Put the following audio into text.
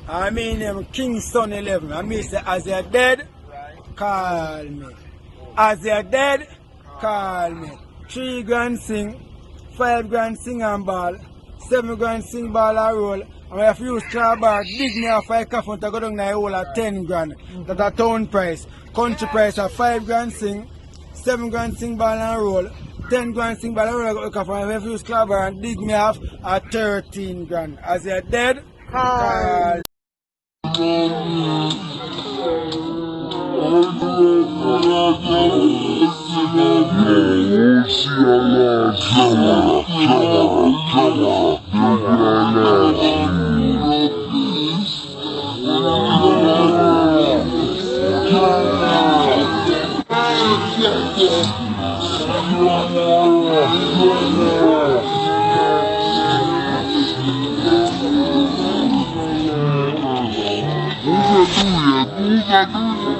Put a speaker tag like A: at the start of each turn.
A: I mean him Kingston 11. I mean say as you're dead, call me. As you're dead, call me. 3 grand sing, 5 grand sing and ball, 7 grand sing ball and roll. And if you use claw bar, dig me off a coffin to go down there hole at 10 grand. That's a town price. Country price of 5 grand sing, 7 grand sing ball and roll, 10 grand sing ball and roll. And if you use claw bar and dig me off at 13 grand. As you're dead, call.
B: Rasta.